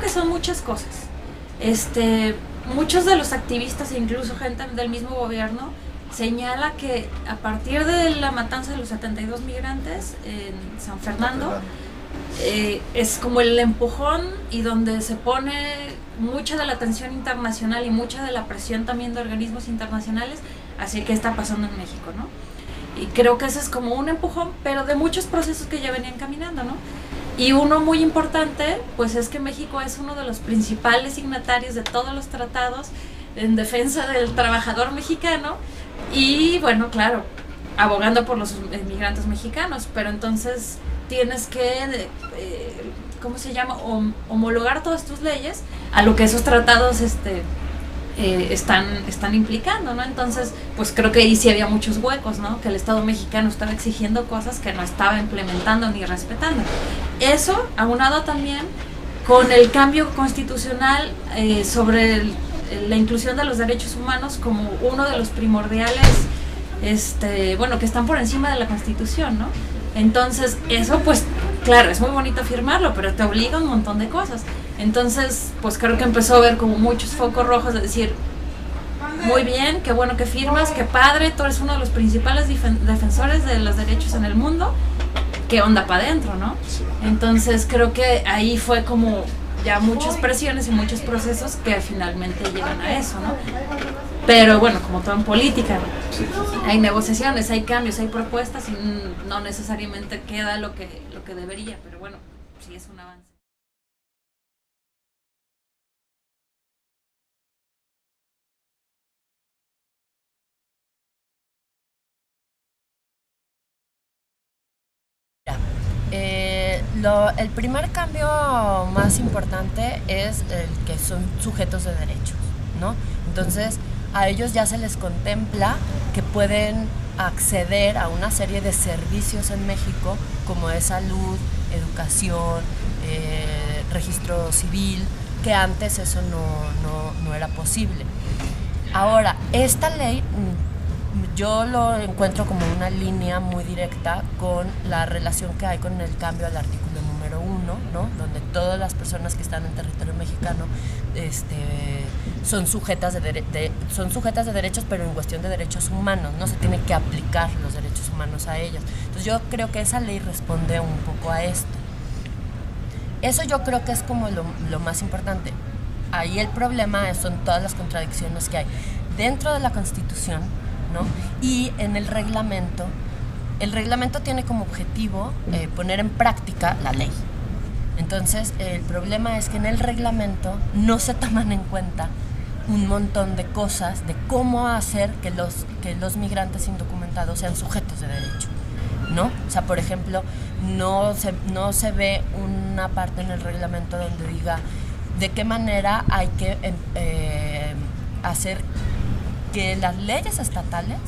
que son muchas cosas. Muchos de los activistas e incluso gente del mismo gobierno señala que a partir de la matanza de los 72 migrantes en San Fernando, es como el empujón y donde se pone mucha de la atención internacional y mucha de la presión también de organismos internacionales hacia qué está pasando en México, ¿no? Y creo que ese es como un empujón, pero de muchos procesos que ya venían caminando, ¿no? Y uno muy importante, pues es que México es uno de los principales signatarios de todos los tratados en defensa del trabajador mexicano y, bueno, claro, abogando por los migrantes mexicanos, pero entonces tienes que, ¿cómo se llama? Homologar todas tus leyes a lo que esos tratados están implicando, ¿no? Entonces, pues creo que ahí sí había muchos huecos, ¿no? Que el Estado mexicano estaba exigiendo cosas que no estaba implementando ni respetando. Eso, aunado también con el cambio constitucional sobre la inclusión de los derechos humanos como uno de los primordiales, que están por encima de la Constitución, ¿no? Entonces, eso pues, claro, es muy bonito firmarlo, pero te obliga a un montón de cosas. Entonces, pues creo que empezó a ver como muchos focos rojos de decir, muy bien, qué bueno que firmas, qué padre, tú eres uno de los principales defensores de los derechos en el mundo, qué onda para adentro, ¿no? Entonces, creo que ahí fue como ya muchas presiones y muchos procesos que finalmente llegan a eso, ¿no? Pero bueno, como todo en política, hay negociaciones, hay cambios, hay propuestas y no necesariamente queda lo que debería, pero bueno, sí es un avance. El primer cambio más importante es el que son sujetos de derechos, ¿no? Entonces, a ellos ya se les contempla que pueden acceder a una serie de servicios en México, como es salud, educación, registro civil, que antes eso no era posible. Ahora, esta ley yo lo encuentro como una línea muy directa con la relación que hay con el cambio al artículo número 1, ¿no? Donde todas las personas que están en territorio mexicano son sujetas de derechos, pero en cuestión de derechos humanos, no se tienen que aplicar los derechos humanos a ellos. Entonces yo creo que esa ley responde un poco a esto. Eso yo creo que es como lo más importante. Ahí el problema son todas las contradicciones que hay dentro de la Constitución, ¿no? Y en el reglamento tiene como objetivo poner en práctica la ley. Entonces, el problema es que en el reglamento no se toman en cuenta un montón de cosas de cómo hacer que los migrantes indocumentados sean sujetos de derecho, ¿no? O sea, por ejemplo, no se ve una parte en el reglamento donde diga de qué manera hay que hacer que las leyes estatales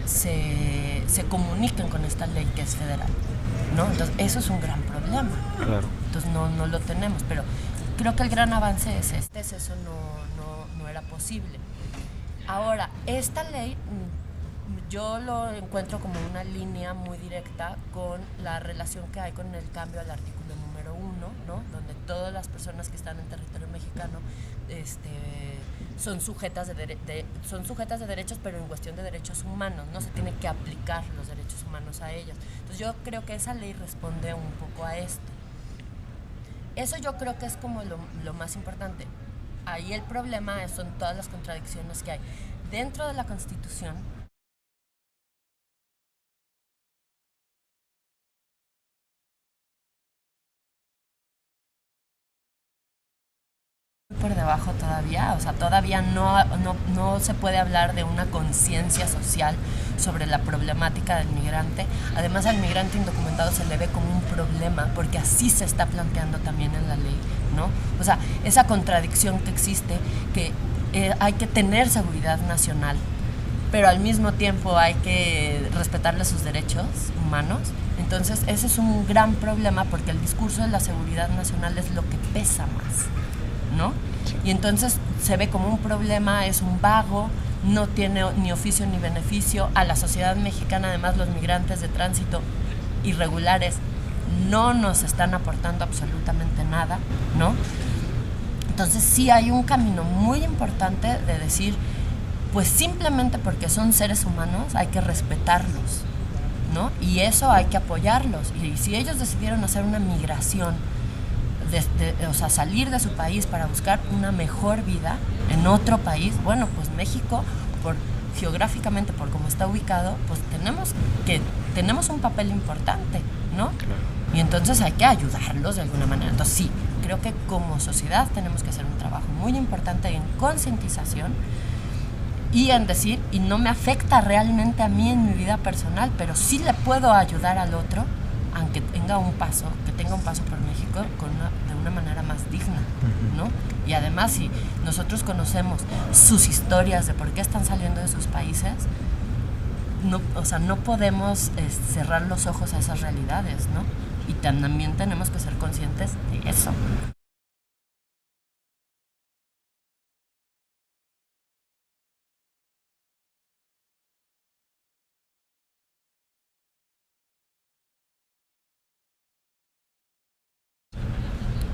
se comuniquen con esta ley que es federal, ¿no? Entonces, eso es un gran problema. Claro. Entonces, no lo tenemos, pero creo que el gran avance es eso no era posible. Ahora, esta ley yo lo encuentro como una línea muy directa con la relación que hay con el cambio al artículo número 1, ¿no? Donde todas las personas que están en territorio mexicano son sujetas de derechos, pero en cuestión de derechos humanos, no se tienen que aplicar los derechos humanos a ellos. Entonces yo creo que esa ley responde un poco a esto. Eso yo creo que es como lo más importante. Ahí el problema son todas las contradicciones que hay dentro de la Constitución. Por debajo todavía, o sea, todavía no se puede hablar de una conciencia social sobre la problemática del migrante. Además, al migrante indocumentado se le ve como un problema, porque así se está planteando también en la ley, ¿no? O sea, esa contradicción que existe, que hay que tener seguridad nacional, pero al mismo tiempo hay que respetarle sus derechos humanos. Entonces, ese es un gran problema, porque el discurso de la seguridad nacional es lo que pesa más, ¿no? Y entonces se ve como un problema, es un vago, no tiene ni oficio ni beneficio. A la sociedad mexicana, además, los migrantes de tránsito irregulares no nos están aportando absolutamente nada, ¿no? Entonces sí hay un camino muy importante de decir, pues simplemente porque son seres humanos hay que respetarlos, ¿no? Y eso hay que apoyarlos. Y si ellos decidieron hacer una migración, o sea, salir de su país para buscar una mejor vida en otro país, bueno, pues México, geográficamente, por cómo está ubicado, pues tenemos un papel importante, ¿no? Claro. Y entonces hay que ayudarlos de alguna manera. Entonces sí, creo que como sociedad tenemos que hacer un trabajo muy importante en concientización y en decir, y no me afecta realmente a mí en mi vida personal, pero sí le puedo ayudar al otro, aunque tenga un paso por México de una manera más digna, ¿no? Y además, si nosotros conocemos sus historias de por qué están saliendo de sus países, no podemos cerrar los ojos a esas realidades, ¿no? Y también tenemos que ser conscientes de eso.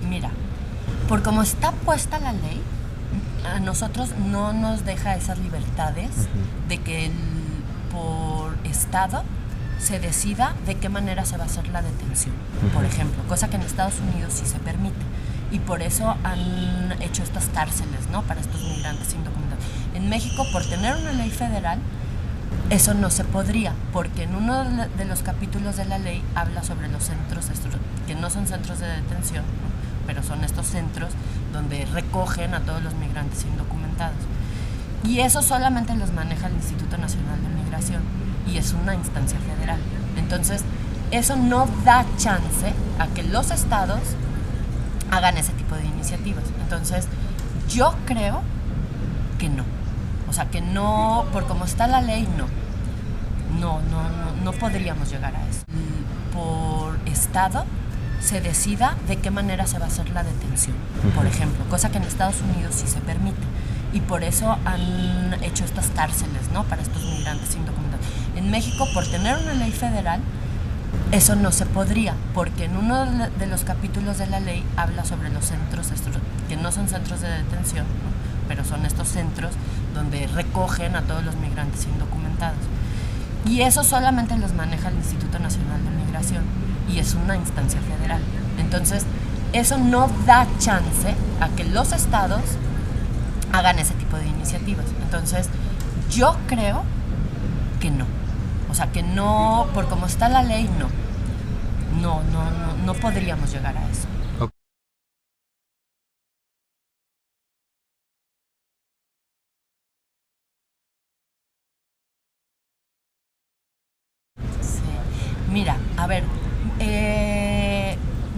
Mira, por cómo está puesta la ley, a nosotros no nos deja esas libertades de que por estado se decida de qué manera se va a hacer la detención, por ejemplo, cosa que en Estados Unidos sí se permite. Y por eso han hecho estas cárceles, ¿no?, para estos migrantes indocumentados. En México, por tener una ley federal, eso no se podría, porque en uno de los capítulos de la ley habla sobre los centros, que no son centros de detención, ¿no?, pero son estos centros donde recogen a todos los migrantes indocumentados. Y eso solamente los maneja el Instituto Nacional de Migración, y es una instancia federal. Entonces, eso no da chance a que los estados hagan ese tipo de iniciativas. Entonces, yo creo que no. O sea, que no, por cómo está la ley, no podríamos llegar a eso. Por estado se decida de qué manera se va a hacer la detención, por ejemplo, cosa que en Estados Unidos sí se permite. Y por eso han hecho estas cárceles, ¿no?, para estos migrantes indocumentados. En México, por tener una ley federal, eso no se podría, porque en uno de los capítulos de la ley habla sobre los centros, que no son centros de detención, ¿no?, pero son estos centros donde recogen a todos los migrantes indocumentados. Y eso solamente los maneja el Instituto Nacional de Migración, y es una instancia federal. Entonces, eso no da chance a que los estados hagan ese tipo de iniciativas. Entonces, yo creo que no. O sea, que no, por cómo está la ley, no podríamos llegar a eso. Sí. Mira, a ver,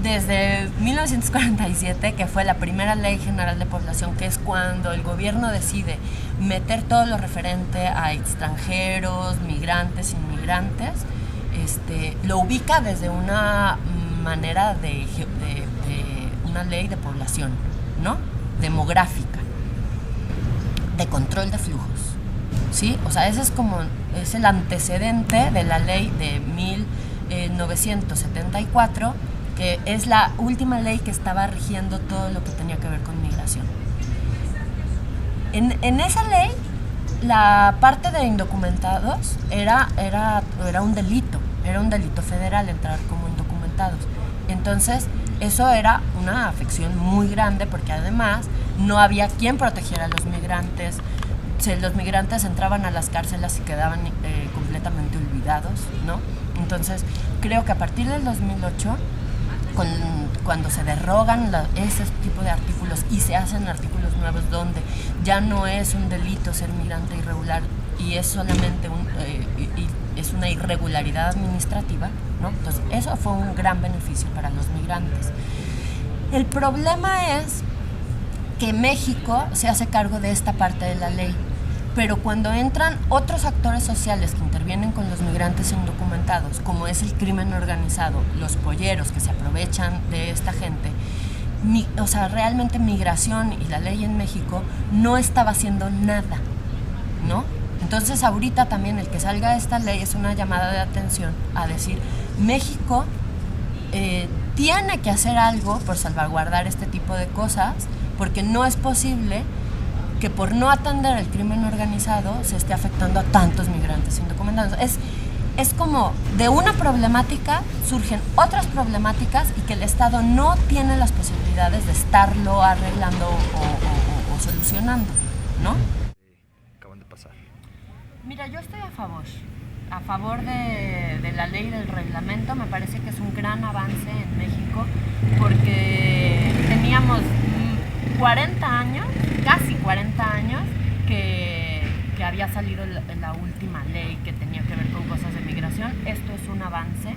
desde 1947, que fue la primera Ley General de Población, que es cuando el gobierno decide meter todo lo referente a extranjeros, migrantes, inmigrantes, lo ubica desde una manera de una ley de población, ¿no?, demográfica, de control de flujos, ¿sí? O sea, ese es el antecedente de la ley de 1974, que es la última ley que estaba rigiendo todo lo que tenía que ver con migración. En esa ley, la parte de indocumentados era un delito federal entrar como indocumentados. Entonces, eso era una afección muy grande, porque además no había quien protegiera a los migrantes. Los migrantes entraban a las cárceles y quedaban completamente olvidados, ¿no? Entonces, creo que a partir del 2008, cuando se derrogan ese tipo de artículos y se hacen artículos nuevos donde ya no es un delito ser migrante irregular y es solamente es una irregularidad administrativa, ¿no? Entonces, eso fue un gran beneficio para los migrantes. El problema es que México se hace cargo de esta parte de la ley, pero cuando entran otros actores sociales que intervienen con los migrantes indocumentados, como es el crimen organizado, los polleros que se aprovechan de esta gente, o sea, realmente migración y la ley en México no estaba haciendo nada, ¿no? Entonces, ahorita también el que salga esta ley es una llamada de atención a decir, México tiene que hacer algo por salvaguardar este tipo de cosas, porque no es posible que por no atender el crimen organizado se esté afectando a tantos migrantes indocumentados. Es como de una problemática surgen otras problemáticas y que el Estado no tiene las posibilidades de estarlo arreglando o solucionando, ¿no? Acaban de pasar. Mira, yo estoy a favor de la ley del reglamento. Me parece que es un gran avance en México porque teníamos 40 años, casi 40 años, que había salido la última ley que tenía que ver con cosas de migración. Esto es un avance.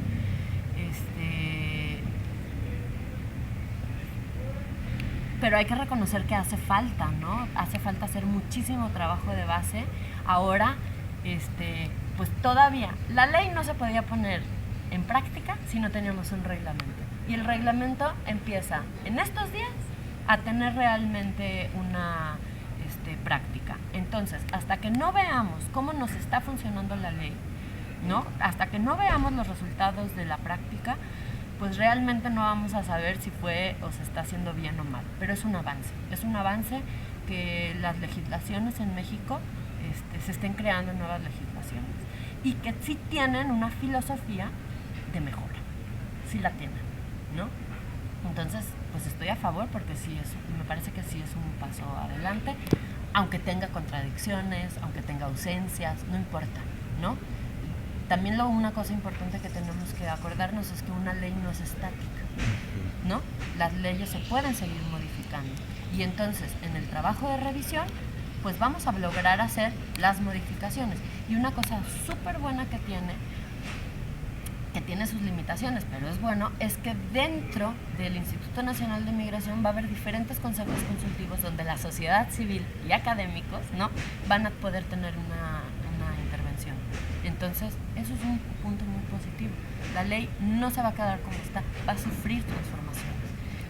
Pero hay que reconocer que hace falta, ¿no? Hace falta hacer muchísimo trabajo de base. Ahora, pues todavía la ley no se podía poner en práctica si no teníamos un reglamento. Y el reglamento empieza en estos días a tener realmente una práctica. Entonces, hasta que no veamos cómo nos está funcionando la ley, ¿no? Hasta que no veamos los resultados de la práctica, pues realmente no vamos a saber si fue o se está haciendo bien o mal. Pero es un avance que las legislaciones en México se estén creando nuevas legislaciones y que sí tienen una filosofía de mejora, sí la tienen, ¿no? Entonces, pues estoy a favor porque me parece que sí es un paso adelante, aunque tenga contradicciones, aunque tenga ausencias, no importa, ¿no? También una cosa importante que tenemos que acordarnos es que una ley no es estática, ¿no? Las leyes se pueden seguir modificando y entonces en el trabajo de revisión pues vamos a lograr hacer las modificaciones. Y una cosa súper buena que tiene sus limitaciones, pero es bueno, es que dentro del Instituto Nacional de Migración va a haber diferentes consejos consultivos donde la sociedad civil y académicos, ¿no?, van a poder tener una intervención. Entonces, eso es un punto muy positivo. La ley no se va a quedar como está, va a sufrir transformaciones.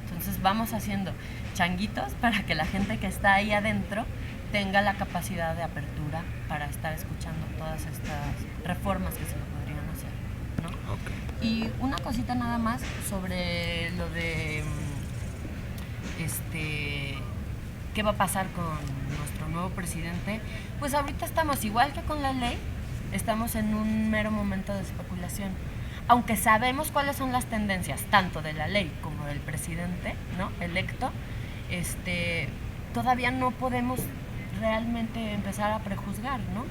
Entonces, vamos haciendo changuitos para que la gente que está ahí adentro tenga la capacidad de apertura para estar escuchando todas estas reformas que se le podrían hacer, ¿no? Okay. Y una cosita nada más sobre lo de qué va a pasar con nuestro nuevo presidente. Pues ahorita estamos igual que con la ley, estamos en un mero momento de especulación. Aunque sabemos cuáles son las tendencias, tanto de la ley como del presidente, ¿no?, electo, todavía no podemos realmente empezar a prejuzgar, ¿no?